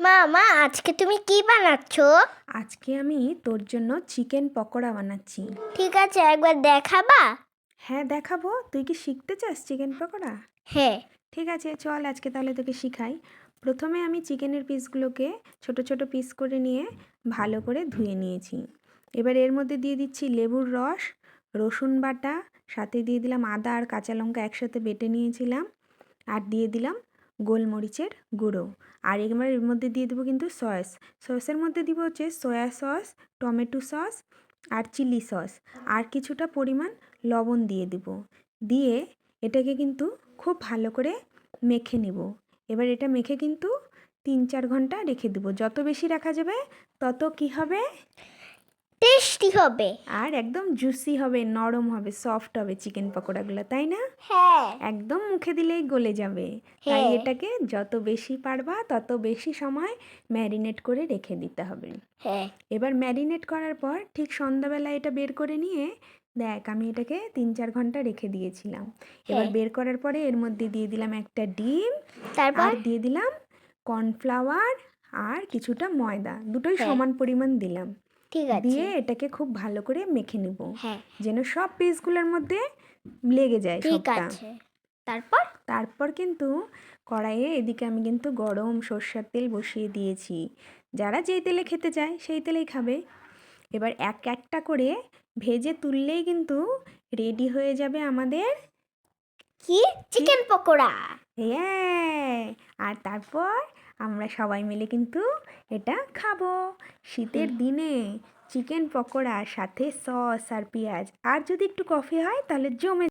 মা আজকে তুমি কি বানাচ্ছো? আজকে আমি তোর জন্য চিকেন পকোড়া বানাচ্ছি। ঠিক আছে, একবার দেখাবা? হ্যাঁ দেখাবো। তুই কি শিখতে চাস চিকেন পকোড়া? হ্যাঁ। ঠিক আছে, চল আজকে তাহলে তোকে শিখাই। প্রথমে আমি চিকেনের পিসগুলোকে ছোট ছোট পিস করে নিয়ে ভালো করে ধুয়ে নিয়েছি। এবার এর মধ্যে দিয়ে দিচ্ছি লেবুর রস, রসুন বাটা, সাথে দিয়ে দিলাম আদা আর কাঁচা লঙ্কা একসাথে বেটে নিয়েছিলাম, আর দিয়ে দিলাম গোলমরিচের গুঁড়ো। আর এবার এর মধ্যে দিয়ে দেবো কিন্তু সসের মধ্যে দিব হচ্ছে সয়া সস, টমেটো সস আর চিলি সস, আর কিছুটা পরিমাণ লবণ দিয়ে দিব। দিয়ে এটাকে কিন্তু খুব ভালো করে মেখে নিব। এবার এটা মেখে কিন্তু 3-4 ঘন্টা রেখে দেবো। যত বেশি রাখা যাবে তত কি হবে, টেস্টি হবে। আর একদম জুসি হবে, নরম হবে, সফট হবে চিকেন পকোড়াগুলো, তাই না? হ্যাঁ। একদম মুখে দিলেই গলে যাবে। তাই হ্যাঁ। এটাকে যত বেশি পারবা তত বেশি সময় ম্যারিনেট করে রেখে দিতে হবে। হ্যাঁ। এবার ম্যারিনেট করার পর ঠিক সন্ধ্যাবেলা এটা বের করে নিয়ে দেখ, আমি এটাকে 3-4 ঘন্টা রেখে দিয়েছিলাম। এবার হ্যাঁ। বের করার পরে এর মধ্যে দিয়ে দিলাম একটা ডিম, তারপর? আর দিয়ে দিলাম কর্নফ্লাওয়ার আর কিছুটা ময়দা, দুটোই হ্যাঁ। সমান পরিমাণ দিলাম। ঠিক আছে। দিয়ে এটাকে খুব ভালো করে মেখে নেব, হ্যাঁ। যেন সব পিসগুলোর মধ্যে লেগে যায় ঠিক সবটা। আছে। তারপর? তারপর কিন্তু কড়াইয়ে এদিকে আমি কিন্তু গরম সর্ষের তেল বসিয়ে দিয়েছি। যারা যেই তেলে খেতে চায় সেই তেলেই খাবে। এবার এক একটা করে ভেজে তুললেই কিন্তু রেডি হয়ে যাবে আমাদের কি? চিকেন পকোড়া। হ্যাঁ। আর তারপর আমরা সবাই মিলে কিন্তু এটা খাবো শীতের দিনে। চিকেন পকোড়ার সাথে সস আর পেঁয়াজ, আর যদি একটু কফি হয় তাহলে জমে